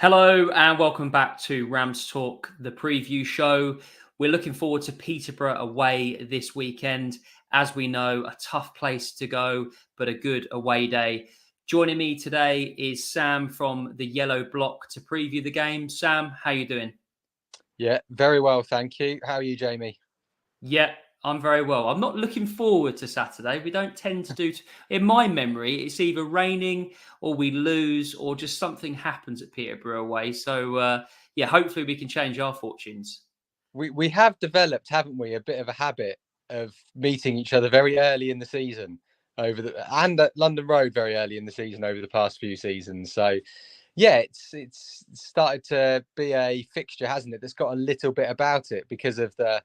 Hello and welcome back to Rams Talk, the preview show. We're looking forward to Peterborough away this weekend. As we know, a tough place to go, but a good away day. Joining me today is Sam from the Yellow Block to preview the game. Sam, how you doing? Yeah, very well, thank you. How are you, Jamie? Yeah, I'm very well. I'm not looking forward to Saturday. We don't tend to do... In my memory, it's either raining or we lose or just something happens at Peterborough away. So, hopefully we can change our fortunes. We have developed, haven't we, a bit of a habit of meeting each other very early in the season and at London Road very early in the season over the past few seasons. So, yeah, it's started to be a fixture, hasn't it? That's got a little bit about it because of the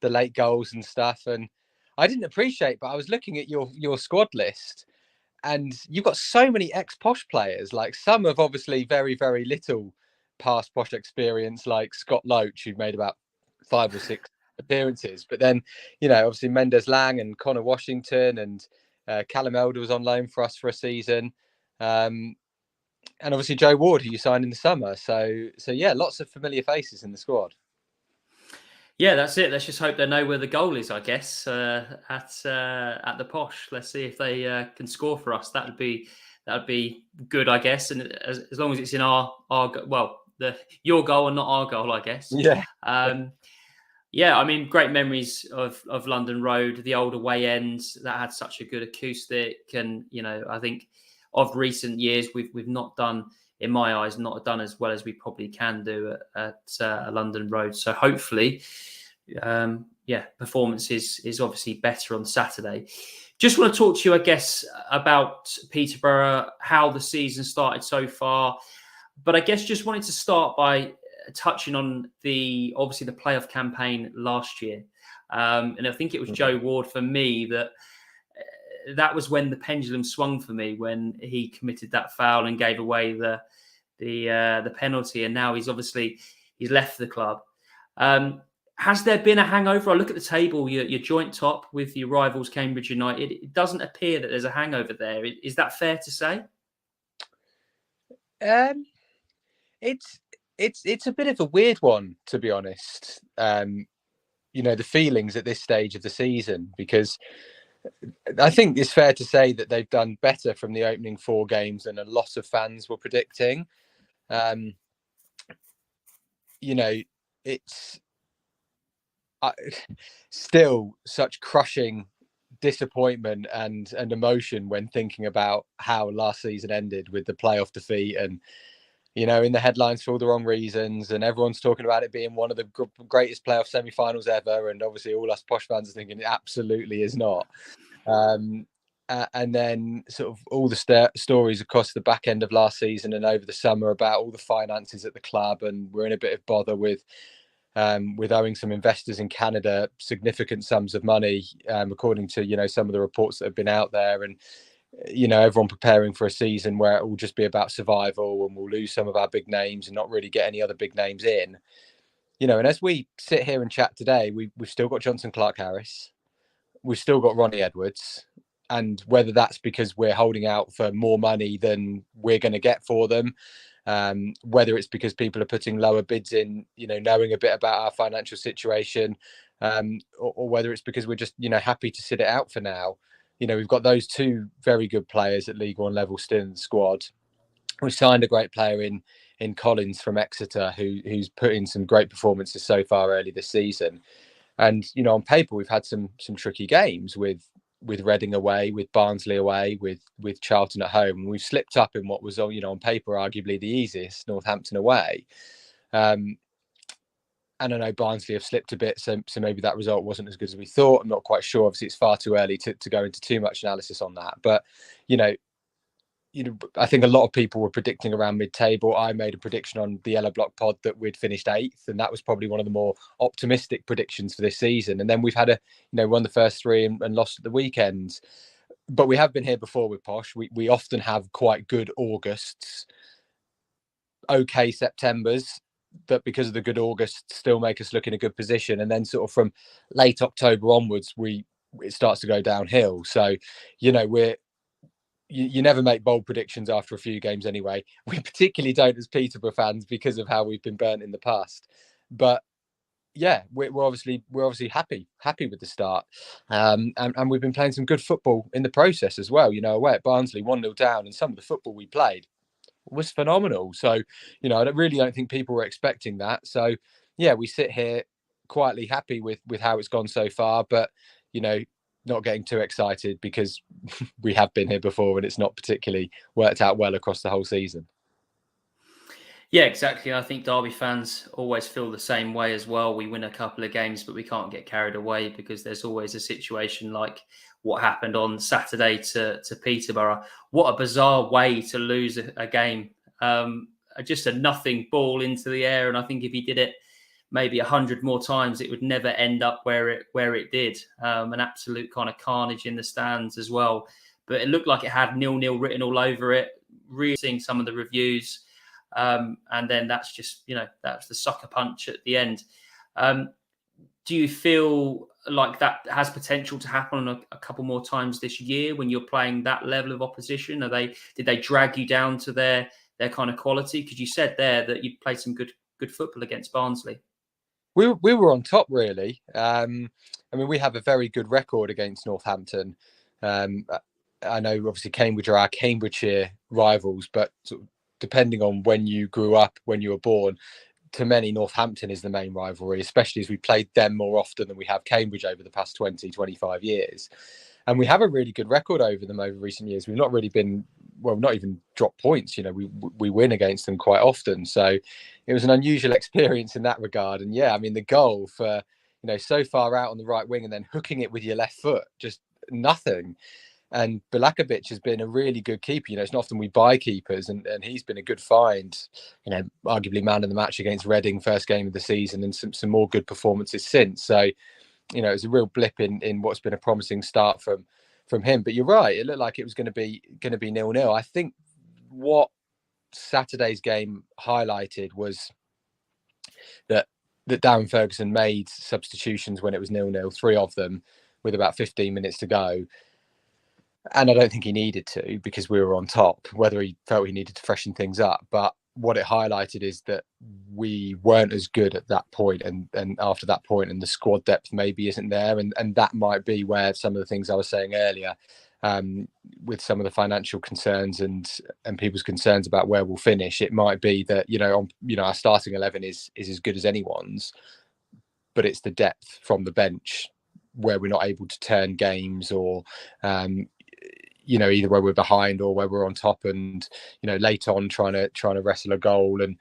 late goals and stuff. And I didn't appreciate, but I was looking at your squad list, and you've got so many ex-Posh players. Like, some have obviously very, very little past Posh experience, like Scott Loach, who made about 5 or 6 appearances. But then, obviously Mendes Lang and Connor Washington and Callum Elder was on loan for us for a season. And obviously Joe Ward, who you signed in the summer. So yeah, lots of familiar faces in the squad. Yeah, that's it. Let's just hope they know where the goal is, I guess, at the Posh. Let's see if they can score for us. That would be good, I guess. And as long as it's in your goal and not our goal, I guess. Yeah. I mean, great memories of London Road, the old away end that had such a good acoustic. And, I think of recent years, we've not done, in my eyes, not done as well as we probably can do at London Road. So hopefully, performance is obviously better on Saturday. Just want to talk to you, I guess, about Peterborough, how the season started so far. But I guess just wanted to start by touching on the playoff campaign last year. And I think it was Joe Ward for me that was when the pendulum swung for me, when he committed that foul and gave away the penalty. And now he's left the club. Has there been a hangover? I look at the table, your joint top with your rivals Cambridge United. It doesn't appear that there's a hangover there. Is that fair to say? It's a bit of a weird one, to be honest. The feelings at this stage of the season, because I think it's fair to say that they've done better from the opening 4 games than a lot of fans were predicting. It's still such crushing disappointment and emotion when thinking about how last season ended with the playoff defeat and, in the headlines for all the wrong reasons, and everyone's talking about it being one of the greatest playoff semi-finals ever. And obviously all us Posh fans are thinking it absolutely is not. And then sort of all the stories across the back end of last season and over the summer about all the finances at the club, and we're in a bit of bother with owing some investors in Canada significant sums of money, according to some of the reports that have been out there, and everyone preparing for a season where it will just be about survival, and we'll lose some of our big names and not really get any other big names in. And as we sit here and chat today, we've still got Johnson Clarke-Harris. We've still got Ronnie Edwards, and whether that's because we're holding out for more money than we're going to get for them, whether it's because people are putting lower bids in, knowing a bit about our financial situation, or whether it's because we're just, happy to sit it out for now. We've got those 2 very good players at League One level still in the squad. We signed a great player in Collins from Exeter, who's put in some great performances so far early this season. And, on paper, we've had some tricky games with Reading away, with Barnsley away, with Charlton at home. And we've slipped up in what was, on paper, arguably the easiest, Northampton away. And I know Barnsley have slipped a bit, so maybe that result wasn't as good as we thought. I'm not quite sure. Obviously, it's far too early to go into too much analysis on that. But, I think a lot of people were predicting around mid-table. I made a prediction on the Yellow Block pod that we'd finished 8th, and that was probably one of the more optimistic predictions for this season. And then we've had won the first 3 and lost at the weekend. But we have been here before with Posh. We often have quite good Augusts, okay Septembers, that because of the good August still make us look in a good position. And then sort of from late October onwards, it starts to go downhill. So, you never make bold predictions after a few games anyway. We particularly don't as Peterborough fans because of how we've been burnt in the past. But yeah, we're obviously happy with the start, and we've been playing some good football in the process as well. You know, away at Barnsley, 1-0 down, and some of the football we played was phenomenal. So, you know, I really don't think people were expecting that. So, yeah, we sit here quietly happy with how it's gone so far, but you know, not getting too excited because we have been here before and it's not particularly worked out well across the whole season. Yeah, exactly. I think Derby fans always feel the same way as well. We win a couple of games, but we can't get carried away because there's always a situation like what happened on Saturday to Peterborough. What a bizarre way to lose a game. Just a nothing ball into the air. And I think if he did it maybe 100 more times, it would never end up where it did. An absolute kind of carnage in the stands as well. But it looked like it had 0-0 written all over it. Really seeing some of the reviews. And then that's just, you know, that's the sucker punch at the end. Do you feel like that has potential to happen a couple more times this year when you're playing that level of opposition? Did they drag you down to their kind of quality? Because you said there that you'd played some good football against Barnsley. We were on top, really. I mean, we have a very good record against Northampton. I know, obviously, Cambridge are our Cambridgeshire rivals, but sort of depending on when you grew up, when you were born, to many, Northampton is the main rivalry, especially as we played them more often than we have Cambridge over the past 20, 25 years. And we have a really good record over them over recent years. We've not really been, well, not even dropped points. You know, we win against them quite often. So it was an unusual experience in that regard. And yeah, I mean, the goal for, you know, so far out on the right wing and then hooking it with your left foot, just nothing. And Balakovic has been a really good keeper. You know, it's not often we buy keepers, and he's been a good find. You know, arguably man of the match against Reading, first game of the season, and some more good performances since. So, you know, it's a real blip in what's been a promising start from him. But you're right; it looked like it was going to be 0-0. I think what Saturday's game highlighted was that Darren Ferguson made substitutions when it was 0-0, 3 of them with about 15 minutes to go. And I don't think he needed to because we were on top, whether he felt he needed to freshen things up. But what it highlighted is that we weren't as good at that point and after that point, and the squad depth maybe isn't there. And that might be where some of the things I was saying earlier, with some of the financial concerns and people's concerns about where we'll finish, it might be that, our starting 11 is as good as anyone's, but it's the depth from the bench where we're not able to turn games or, either where we're behind or where we're on top and, late on trying to wrestle a goal. And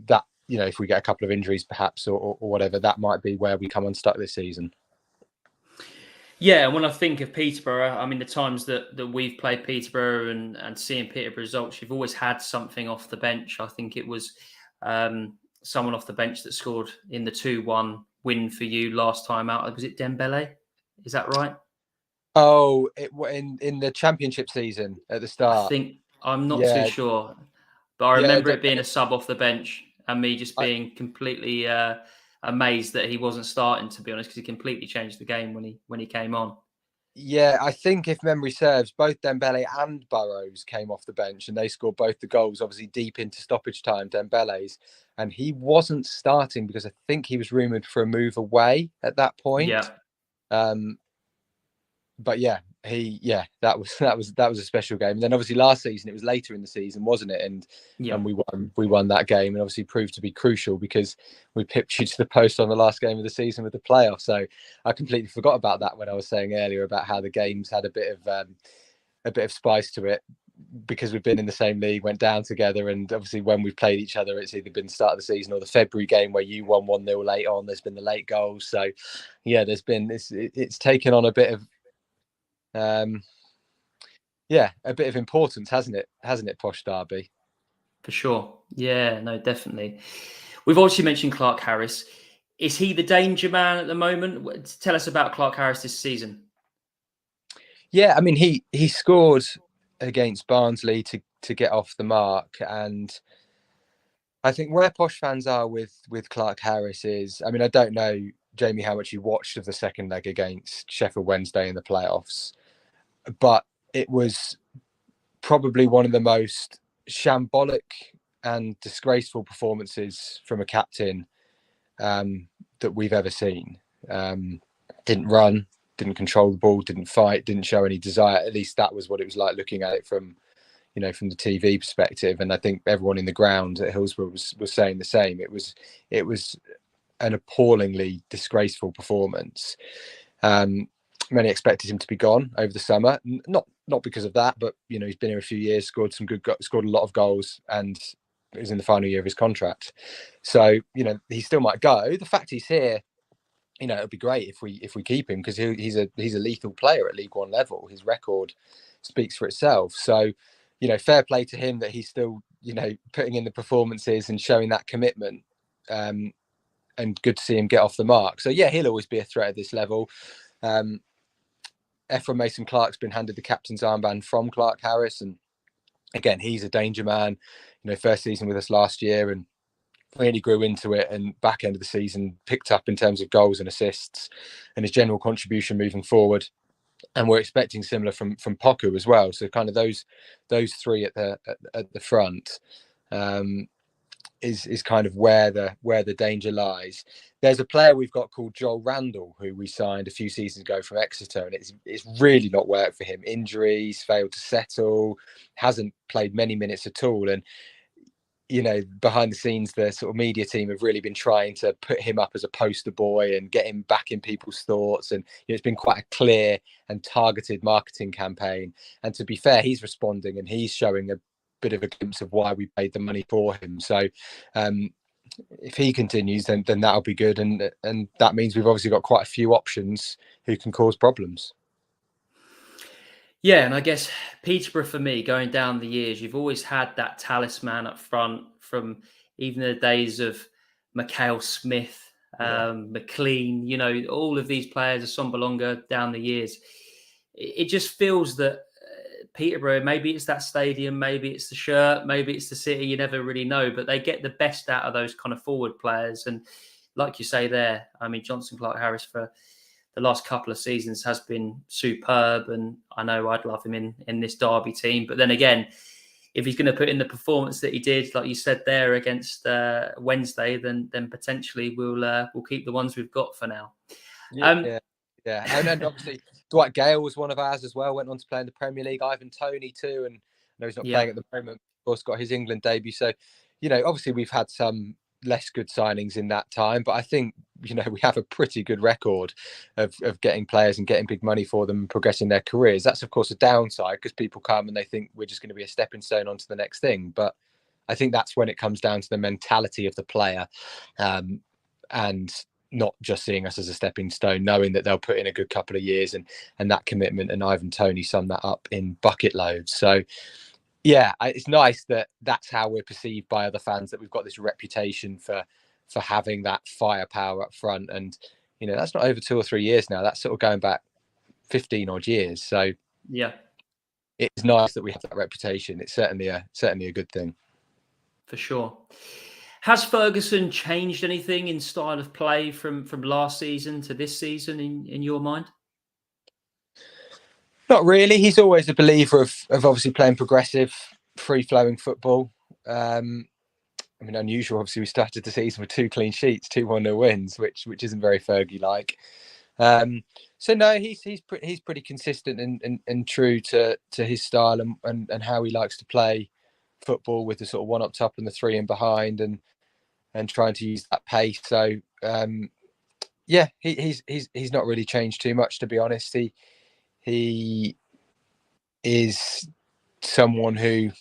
that, if we get a couple of injuries perhaps or whatever, that might be where we come unstuck this season. Yeah, and when I think of Peterborough, I mean, the times that we've played Peterborough and seeing Peterborough results, you've always had something off the bench. I think it was someone off the bench that scored in the 2-1 win for you last time out. Was it Dembele? Is that right? Oh, in the championship season at the start. I'm not too sure, but I remember it being a sub off the bench and me just being completely amazed that he wasn't starting, to be honest, because he completely changed the game when he came on. Yeah, I think if memory serves, both Dembele and Burrows came off the bench and they scored both the goals, obviously deep into stoppage time, Dembele's, and he wasn't starting because I think he was rumoured for a move away at that point. Yeah. But yeah, that was a special game. And then obviously last season it was later in the season, wasn't it? And we won that game, and obviously proved to be crucial because we pipped you to the post on the last game of the season with the playoff. So I completely forgot about that when I was saying earlier about how the games had a bit of spice to it because we've been in the same league, went down together, and obviously when we've played each other, it's either been the start of the season or the February game where you won 1-0 late on. There's been the late goals, so yeah, there's been it's taken on a bit of a bit of importance, hasn't it, Posh Derby? For sure. Yeah, no, definitely. We've obviously mentioned Clarke-Harris. Is he the danger man at the moment? Tell us about Clarke-Harris this season. Yeah, I mean, he scored against Barnsley to get off the mark, and I think where Posh fans are with Clarke-Harris is, I mean, I don't know, Jamie, how much you watched of the second leg against Sheffield Wednesday in the playoffs, but it was probably one of the most shambolic and disgraceful performances from a captain that we've ever seen. Didn't run, didn't control the ball, didn't fight, didn't show any desire. At least that was what it was like looking at it from the TV perspective. And I think everyone in the ground at Hillsborough was saying the same. It was an appallingly disgraceful performance. Many expected him to be gone over the summer, not because of that, but he's been here a few years, scored a lot of goals, and it was in the final year of his contract. So he still might go. The fact he's here, it'll be great if we keep him, because he's a lethal player at League One level. His record speaks for itself. So fair play to him that he's still putting in the performances and showing that commitment. And good to see him get off the mark. So yeah, he'll always be a threat at this level. Ephraim Mason-Clark's been handed the captain's armband from Clarke-Harris, and again, he's a danger man. First season with us last year, and really grew into it, and back end of the season picked up in terms of goals and assists and his general contribution moving forward. And we're expecting similar from Poku as well. So kind of those three at the front is kind of where the danger lies. There's a player we've got called Joel Randall, who we signed a few seasons ago from Exeter, and it's really not worked for him. Injuries, failed to settle, hasn't played many minutes at all. And behind the scenes, the sort of media team have really been trying to put him up as a poster boy and get him back in people's thoughts. And it's been quite a clear and targeted marketing campaign. And to be fair, he's responding, and he's showing a bit of a glimpse of why we paid the money for him. So if he continues, then that'll be good. And that means we've obviously got quite a few options who can cause problems. Yeah, and I guess Peterborough, for me, going down the years, you've always had that talisman up front from even the days of Mikhail Smith, McLean, all of these players, Assombalonga, down the years. It just feels that Peterborough, maybe it's that stadium, maybe it's the shirt, maybe it's the city, you never really know, but they get the best out of those kind of forward players. And like you say there, I mean, Johnson Clarke-Harris for the last couple of seasons has been superb, and I know I'd love him in this Derby team. But then again, if he's going to put in the performance that he did, like you said there, against Wednesday, then potentially we'll keep the ones we've got for now. Yeah. And then obviously Dwight Gale was one of ours as well. Went on to play in the Premier League. Ivan Toney too, and I know he's not playing at the moment. Of course, got his England debut. So obviously we've had some less good signings in that time, but I think we have a pretty good record of getting players and getting big money for them and progressing their careers. That's of course a downside, because people come and they think we're just going to be a stepping stone onto the next thing. But I think that's when it comes down to the mentality of the player, and not just seeing us as a stepping stone, knowing that they'll put in a good couple of years, and that commitment. And Ivan Toney summed that up in bucket loads. So yeah, it's nice that that's how we're perceived by other fans, that we've got this reputation for having that firepower up front. And that's not over 2 or 3 years now. That's sort of going back 15 odd years. So yeah, it's nice that we have that reputation. It's certainly a good thing. For sure. Has Ferguson changed anything in style of play from last season to this season in your mind? Not really. He's always a believer of obviously playing progressive, free-flowing football. Unusual. Obviously, we started the season with 2 clean sheets, 2 1-0 wins, which isn't very Fergie-like. So no, he's pretty consistent and true to his style and how he likes to play football, with the sort of 1 up top and the 3 in behind, and trying to use that pace. So yeah, he's not really changed too much, to be honest. He is someone who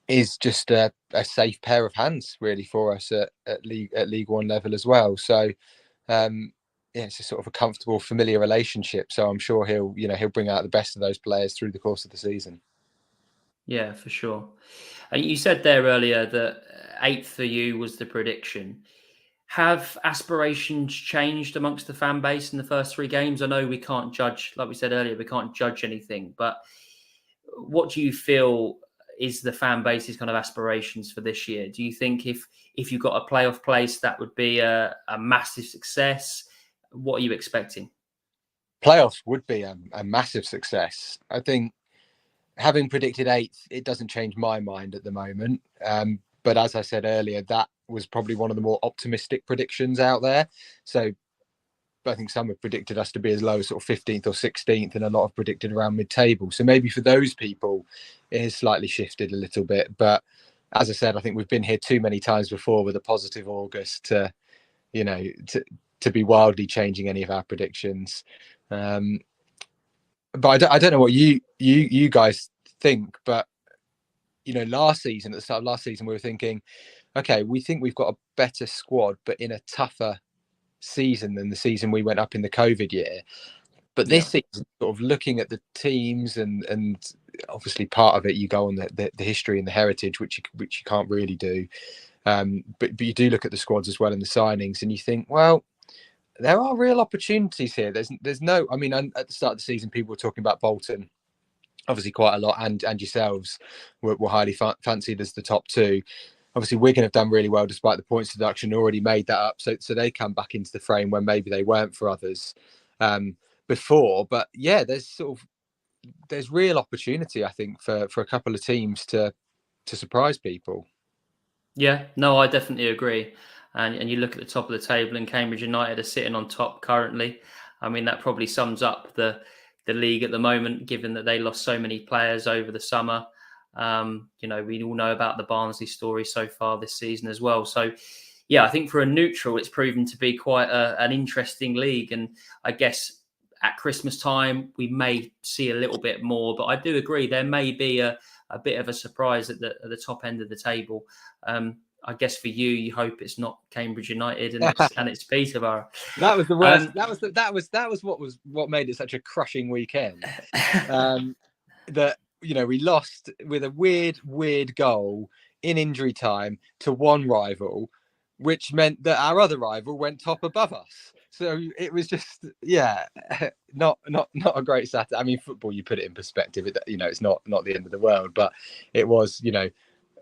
is just a safe pair of hands, really, for us at League One level as well. So it's a sort of a comfortable, familiar relationship. So I'm sure he'll bring out the best of those players through the course of the season. Yeah, for sure. And you said there earlier that 8th for you was the prediction. Have aspirations changed amongst the fan base in the first 3 games? I know we can't judge, like we said earlier, we can't judge anything, but what do you feel is the fan base's kind of aspirations for this year? Do you think if you got a playoff place, that would be a massive success? What are you expecting? Playoffs would be a massive success. I think having predicted 8th, it doesn't change my mind at the moment. But as I said earlier, that was probably one of the more optimistic predictions out there. So I think some have predicted us to be as low as sort of 15th or 16th, and a lot have predicted around mid-table. So maybe for those people, it has slightly shifted a little bit. But as I said, I think we've been here too many times before with a positive August to be wildly changing any of our predictions. But I don't know what you guys think. But last season, at the start of last season, we were thinking, okay, we think we've got a better squad, but in a tougher season than the season we went up in the COVID year. But this season, sort of looking at the teams and obviously part of it, you go on the history and the heritage, which you can't really do. But you do look at the squads as well and the signings, and you think, well, there are real opportunities here. There's no, I mean, at the start of the season, people were talking about Bolton, obviously quite a lot, and yourselves were highly fancied as the top two. Obviously, Wigan have done really well despite the points deduction, already made that up. So they come back into the frame when maybe they weren't for others before. But yeah, there's real opportunity, I think, for a couple of teams to surprise people. Yeah, no, I definitely agree. And you look at the top of the table, and Cambridge United are sitting on top currently. I mean, that probably sums up the league at the moment, given that they lost so many players over the summer. We all know about the Barnsley story so far this season as well. So, yeah, I think for a neutral, it's proven to be quite an interesting league. And I guess at Christmas time, we may see a little bit more. But I do agree, there may be a bit of a surprise at the top end of the table. I guess for you hope it's not Cambridge United and it's Peterborough. That was the worst. That was what made it such a crushing weekend. That we lost with a weird goal in injury time to one rival, which meant that our other rival went top above us. So it was just, not a great Saturday. I mean, football, you put it in perspective, it's not the end of the world, but it was,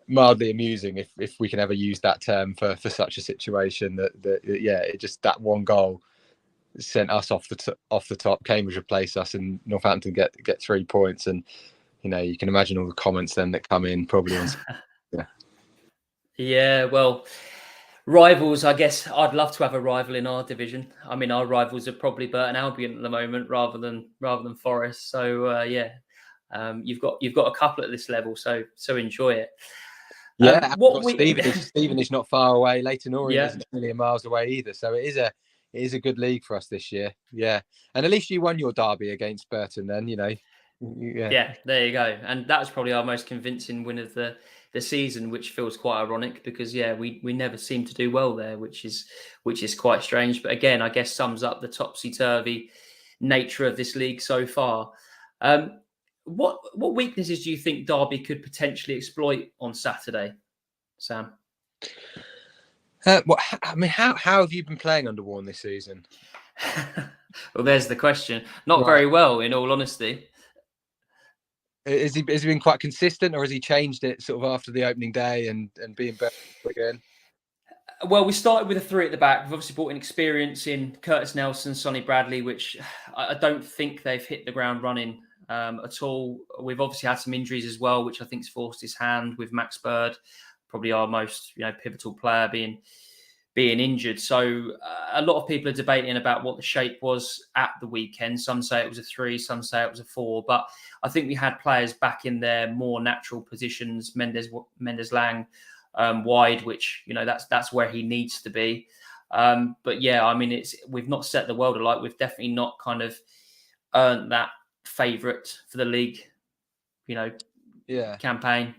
mildly amusing if we can ever use that term for such a situation. It just, that one goal sent us off the top. Cambridge replace us, and Northampton get 3 points, and you can imagine all the comments then that come in probably on. Yeah, well, rivals, I guess I'd love to have a rival in our division. I mean, our rivals are probably Burton Albion at the moment rather than Forest. So you've got a couple at this level, so enjoy it. Yeah, Stevenage not far away. Leighton Orient isn't a million miles away either. So it is a good league for us this year. Yeah, and at least you won your derby against Burton then. Yeah, there you go. And that was probably our most convincing win of the season, which feels quite ironic because we never seem to do well there, which is quite strange. But again, I guess sums up the topsy-turvy nature of this league so far. What weaknesses do you think Derby could potentially exploit on Saturday, Sam? How have you been playing under Warne this season? Well, there's the question. Not very well, in all honesty. Has he been quite consistent, or has he changed it sort of after the opening day and being better again? Well, we started with a 3 at the back. We've obviously brought in experience in Curtis Nelson, Sonny Bradley, which I don't think they've hit the ground running at all. We've obviously had some injuries as well, which I think's forced his hand, with Max Bird, probably our most pivotal player, being injured. So a lot of people are debating about what the shape was at the weekend. Some say it was a 3, some say it was a 4. But I think we had players back in their more natural positions. Mendes-Lang wide, which that's where he needs to be. But yeah, I mean, we've not set the world alight. We've definitely not kind of earned that favourite for the league, campaign.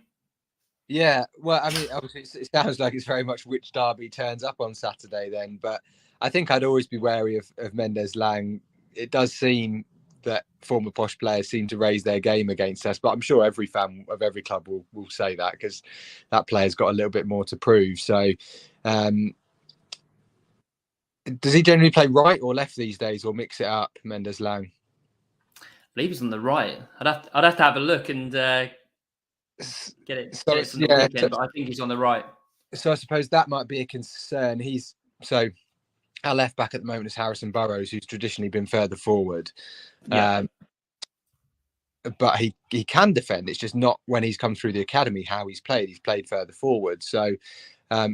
Yeah, well, I mean, obviously it sounds like it's very much which derby turns up on Saturday then, but I think I'd always be wary of Mendes-Lang. It does seem that former Posh players seem to raise their game against us, but I'm sure every fan of every club will say that, because that player's got a little bit more to prove. So does he generally play right or left these days, or mix it up, Mendes-Lang? I believe he's on the right. I'd have to have a look and get it from the weekend, but I think he's on the right. So I suppose that might be a concern. Our left back at the moment is Harrison Burrows, who's traditionally been further forward. but he can defend. It's just not when he's come through the academy how he's played. He's played further forward. So,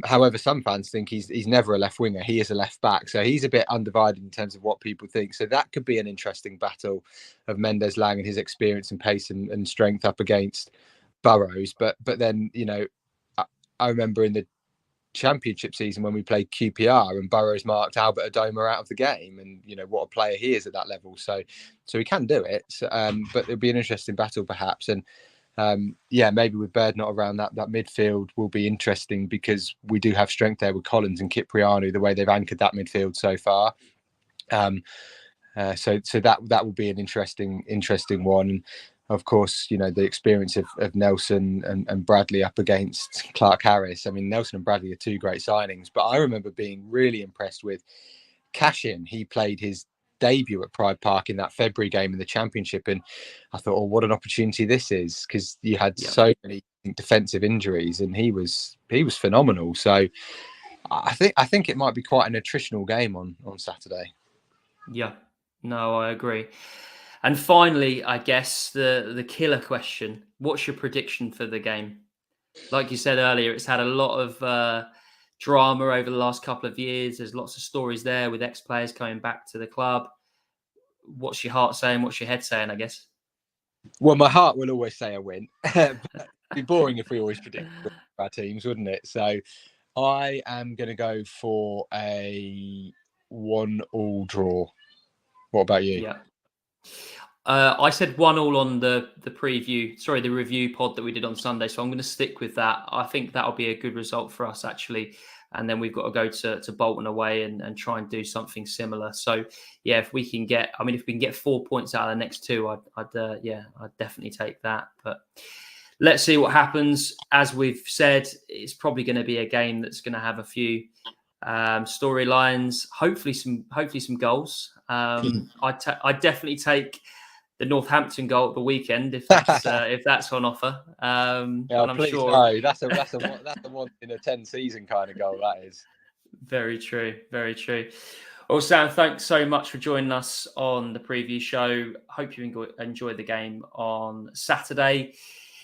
however, some fans think he's never a left winger. He is a left back. So he's a bit undivided in terms of what people think. So that could be an interesting battle of Mendez-Laing and his experience and pace and strength up against Burrows. But then, you know, I remember in the Championship season when we played QPR and Burrows marked Albert Adoma out of the game, and you know what a player he is at that level. So he can do it. But it'll be an interesting battle perhaps. And maybe with Bird not around, that midfield will be interesting because we do have strength there with Collins and Kyprianou, the way they've anchored that midfield so far. So that will be an interesting one. Of course, you know, the experience of Nelson and Bradley up against Clarke-Harris. I mean, Nelson and Bradley are two great signings, but I remember being really impressed with Cashin. He played his debut at Pride Park in that February game in the Championship, and I thought, oh, what an opportunity this is, because you had so many defensive injuries, and he was phenomenal. So I think it might be quite an attritional game on Saturday. Yeah, no, I agree. And finally, I guess the killer question: what's your prediction for the game? Like you said earlier, it's had a lot of drama over the last couple of years. There's lots of stories there with ex-players coming back to the club. What's your heart saying? What's your head saying, I guess? Well, my heart will always say a win. It'd be boring if we always predict our teams, wouldn't it? So I am going to go for a 1-1 draw. What about you? Yeah. I said 1-1 on the review pod that we did on Sunday. So I'm going to stick with that. I think that'll be a good result for us, actually. And then we've got to go to Bolton away and try and do something similar. So, yeah, if we can get 4 points out of the next two, I'd definitely take that. But let's see what happens. As we've said, it's probably going to be a game that's going to have a few storylines. Hopefully some goals. I'd definitely take the Northampton goal at the weekend if that's on offer. I'm sure. No, that's a 1 in a 10 season kind of goal. That is very true. Very true. Well, Sam, thanks so much for joining us on the preview show. Hope you enjoyed the game on Saturday.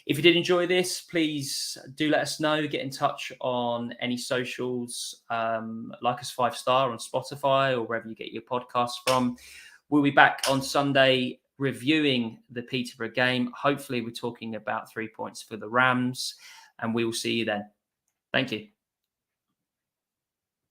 If you did enjoy this, please do let us know. Get in touch on any socials. Like us 5-star on Spotify or wherever you get your podcasts from. We'll be back on Sunday reviewing the Peterborough game. Hopefully, we're talking about 3 points for the Rams, and we will see you then. Thank you.